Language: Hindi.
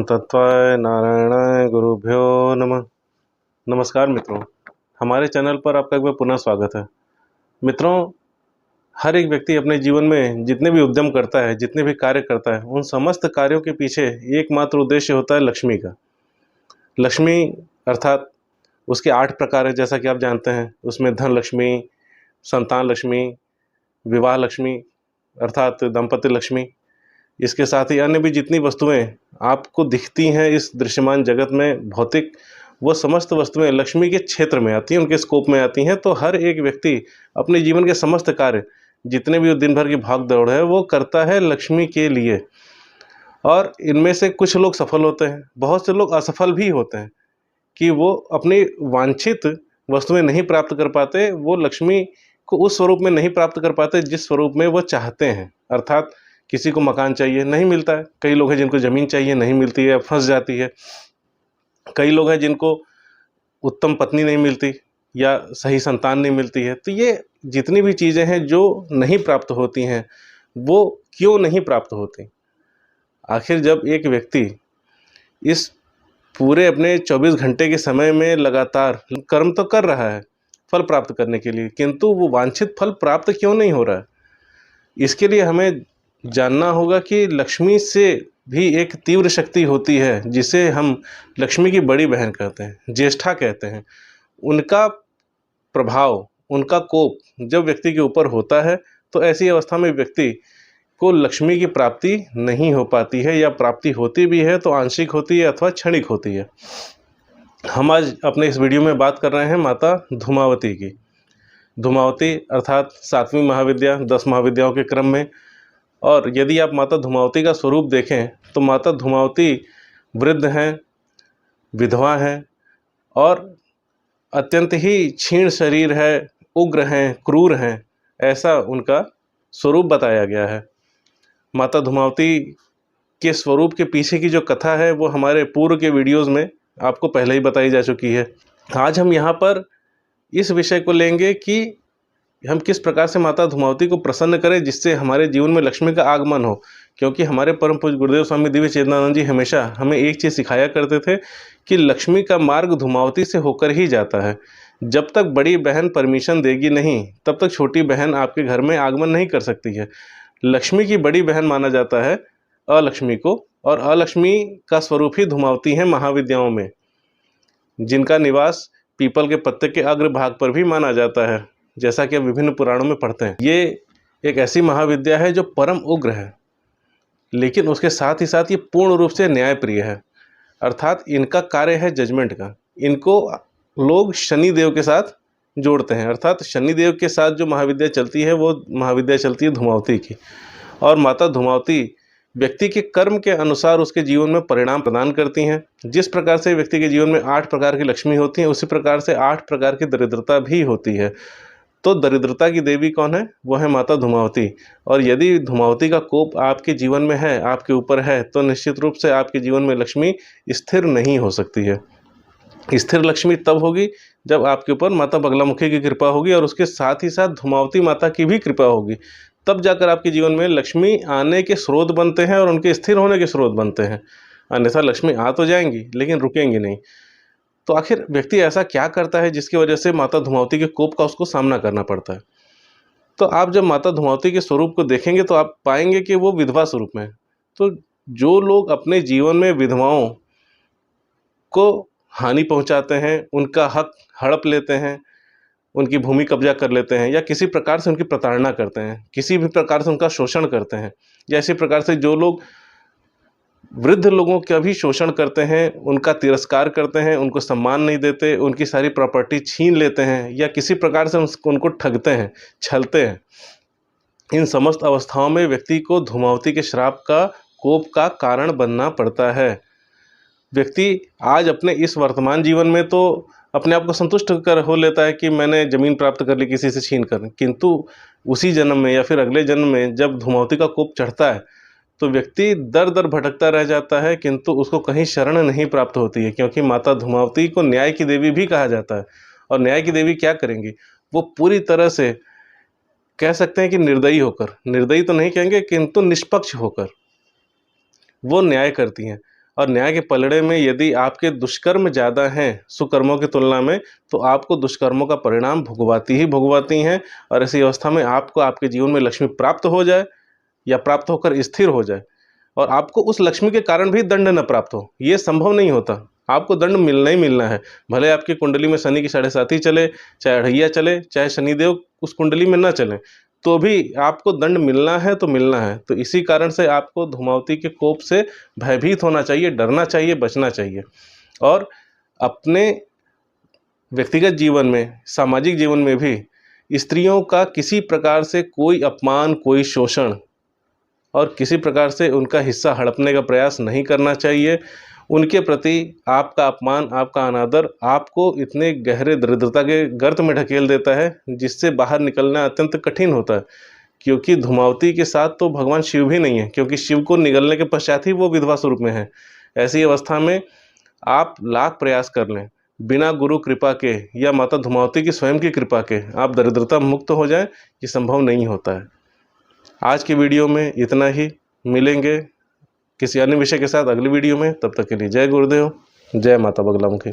तत्वाय नारायणाय गुरुभ्यो नमः। नमस्कार मित्रों, हमारे चैनल पर आपका एक बार पुनः स्वागत है। मित्रों, हर एक व्यक्ति अपने जीवन में जितने भी उद्यम करता है, जितने भी कार्य करता है, उन समस्त कार्यों के पीछे एकमात्र उद्देश्य होता है लक्ष्मी का। लक्ष्मी अर्थात उसके 8 प्रकार है, जैसा कि आप जानते हैं। उसमें धन लक्ष्मी, संतान लक्ष्मी, विवाह लक्ष्मी अर्थात दाम्पत्य लक्ष्मी, इसके साथ ही अन्य भी जितनी वस्तुएं आपको दिखती हैं इस दृश्यमान जगत में भौतिक, वो समस्त वस्तुएं लक्ष्मी के क्षेत्र में आती हैं, उनके स्कोप में आती हैं। तो हर एक व्यक्ति अपने जीवन के समस्त कार्य, जितने भी दिन भर की भाग दौड़ है, वो करता है लक्ष्मी के लिए। और इनमें से कुछ लोग सफल होते हैं, बहुत से लोग असफल भी होते हैं कि वो अपनी वांछित वस्तुएं नहीं प्राप्त कर पाते, वो लक्ष्मी को उस स्वरूप में नहीं प्राप्त कर पाते जिस स्वरूप में वो चाहते हैं। अर्थात किसी को मकान चाहिए, नहीं मिलता है। कई लोग हैं जिनको ज़मीन चाहिए, नहीं मिलती है, फंस जाती है। कई लोग हैं जिनको उत्तम पत्नी नहीं मिलती या सही संतान नहीं मिलती है। तो ये जितनी भी चीज़ें हैं जो नहीं प्राप्त होती हैं, वो क्यों नहीं प्राप्त होती? आखिर जब एक व्यक्ति इस पूरे अपने 24 घंटे के समय में लगातार कर्म तो कर रहा है फल प्राप्त करने के लिए, किंतु वो वांछित फल प्राप्त क्यों नहीं हो रहा है? इसके लिए हमें जानना होगा कि लक्ष्मी से भी एक तीव्र शक्ति होती है, जिसे हम लक्ष्मी की बड़ी बहन कहते हैं, ज्येष्ठा कहते हैं। उनका प्रभाव, उनका कोप जब व्यक्ति के ऊपर होता है, तो ऐसी अवस्था में व्यक्ति को लक्ष्मी की प्राप्ति नहीं हो पाती है, या प्राप्ति होती भी है तो आंशिक होती है अथवा क्षणिक होती है। हम आज अपने इस वीडियो में बात कर रहे हैं माता धूमावती की। धूमावती अर्थात 7वीं महाविद्या, 10 महाविद्याओं के क्रम में। और यदि आप माता धूमावती का स्वरूप देखें तो माता धूमावती वृद्ध हैं, विधवा हैं और अत्यंत ही क्षीण शरीर है, उग्र हैं, क्रूर हैं, ऐसा उनका स्वरूप बताया गया है। माता धूमावती के स्वरूप के पीछे की जो कथा है, वो हमारे पूर्व के वीडियोज़ में आपको पहले ही बताई जा चुकी है। आज हम यहाँ पर इस विषय को लेंगे कि हम किस प्रकार से माता धूमावती को प्रसन्न करें, जिससे हमारे जीवन में लक्ष्मी का आगमन हो। क्योंकि हमारे परम पूज्य गुरुदेव स्वामी दिव्य चेतनानंद जी हमेशा हमें एक चीज़ सिखाया करते थे कि लक्ष्मी का मार्ग धूमावती से होकर ही जाता है। जब तक बड़ी बहन परमिशन देगी नहीं, तब तक छोटी बहन आपके घर में आगमन नहीं कर सकती है। लक्ष्मी की बड़ी बहन माना जाता है अलक्ष्मी को, और अलक्ष्मी का स्वरूप ही धूमावती है महाविद्याओं में, जिनका निवास पीपल के पत्ते के अग्रभाग पर भी माना जाता है, जैसा कि हम विभिन्न पुराणों में पढ़ते हैं। ये एक ऐसी महाविद्या है जो परम उग्र है, लेकिन उसके साथ ही साथ ये पूर्ण रूप से न्यायप्रिय है। अर्थात इनका कार्य है जजमेंट का। इनको लोग शनिदेव के साथ जोड़ते हैं, अर्थात शनिदेव के साथ जो महाविद्या चलती है, वो महाविद्या चलती है धूमावती की। और माता धूमावती व्यक्ति के कर्म के अनुसार उसके जीवन में परिणाम प्रदान करती हैं। जिस प्रकार से व्यक्ति के जीवन में 8 प्रकार की लक्ष्मी होती हैं, उसी प्रकार से 8 प्रकार की दरिद्रता भी होती है। तो दरिद्रता की देवी कौन है? वो है माता धूमावती। और यदि धूमावती का कोप आपके जीवन में है, आपके ऊपर है, तो निश्चित रूप से आपके जीवन में लक्ष्मी स्थिर नहीं हो सकती है। स्थिर लक्ष्मी तब होगी जब आपके ऊपर माता बगलामुखी की कृपा होगी, और उसके साथ ही साथ धूमावती माता की भी कृपा होगी। तब जाकर आपके जीवन में लक्ष्मी आने के स्रोत बनते हैं और उनके स्थिर होने के स्रोत बनते हैं। अन्यथा लक्ष्मी आ तो जाएंगी लेकिन रुकेंगी नहीं। तो आखिर व्यक्ति ऐसा क्या करता है जिसकी वजह से माता धूमावती के कोप का उसको सामना करना पड़ता है? तो आप जब माता धूमावती के स्वरूप को देखेंगे तो आप पाएंगे कि वो विधवा स्वरूप में है। तो जो लोग अपने जीवन में विधवाओं को हानि पहुंचाते हैं, उनका हक हड़प लेते हैं, उनकी भूमि कब्जा कर लेते हैं, या किसी प्रकार से उनकी प्रताड़ना करते हैं, किसी भी प्रकार से उनका शोषण करते हैं, या इसी प्रकार से जो लोग वृद्ध लोगों का भी शोषण करते हैं, उनका तिरस्कार करते हैं, उनको सम्मान नहीं देते, उनकी सारी प्रॉपर्टी छीन लेते हैं, या किसी प्रकार से उनको ठगते हैं, छलते हैं, इन समस्त अवस्थाओं में व्यक्ति को धूमावती के श्राप का, कोप का कारण बनना पड़ता है। व्यक्ति आज अपने इस वर्तमान जीवन में तो अपने आप को संतुष्ट कर हो लेता है कि मैंने ज़मीन प्राप्त कर ली किसी से छीन कर, किंतु उसी जन्म में या फिर अगले जन्म में जब धूमावती का कोप चढ़ता है, तो व्यक्ति दर दर भटकता रह जाता है, किंतु उसको कहीं शरण नहीं प्राप्त होती है। क्योंकि माता धूमावती को न्याय की देवी भी कहा जाता है। और न्याय की देवी क्या करेंगी? वो पूरी तरह से कह सकते हैं कि निर्दयी होकर, निर्दयी तो नहीं कहेंगे किंतु निष्पक्ष होकर वो न्याय करती हैं। और न्याय के पलड़े में यदि आपके दुष्कर्म ज़्यादा हैं सुकर्मों की तुलना में, तो आपको दुष्कर्मों का परिणाम भुगवाती हैं। और ऐसी अवस्था में आपको आपके जीवन में लक्ष्मी प्राप्त हो जाए या प्राप्त होकर स्थिर हो जाए, और आपको उस लक्ष्मी के कारण भी दंड न प्राप्त हो, ये संभव नहीं होता। आपको दंड मिलना ही मिलना है। भले आपकी कुंडली में शनि की 7.5 चले, चाहे अढ़ैया चले, चाहे शनिदेव उस कुंडली में न चले, तो भी आपको दंड मिलना है तो मिलना है। तो इसी कारण से आपको धूमावती के कोप से भयभीत होना चाहिए, डरना चाहिए, बचना चाहिए। और अपने व्यक्तिगत जीवन में, सामाजिक जीवन में भी स्त्रियों का किसी प्रकार से कोई अपमान, कोई शोषण और किसी प्रकार से उनका हिस्सा हड़पने का प्रयास नहीं करना चाहिए। उनके प्रति आपका अपमान, आपका अनादर आपको इतने गहरे दरिद्रता के गर्त में ढकेल देता है जिससे बाहर निकलना अत्यंत कठिन होता है। क्योंकि धूमावती के साथ तो भगवान शिव भी नहीं है, क्योंकि शिव को निगलने के पश्चात ही वो विधवा स्वरूप में है। ऐसी अवस्था में आप लाख प्रयास कर लें, बिना गुरु कृपा के या माता धूमावती की स्वयं की कृपा के आप दरिद्रता मुक्त हो जाएं, ये संभव नहीं होता है। आज की वीडियो में इतना ही। मिलेंगे किसी अन्य विषय के साथ अगली वीडियो में। तब तक के लिए जय गुरुदेव, जय माता बगलामुखी।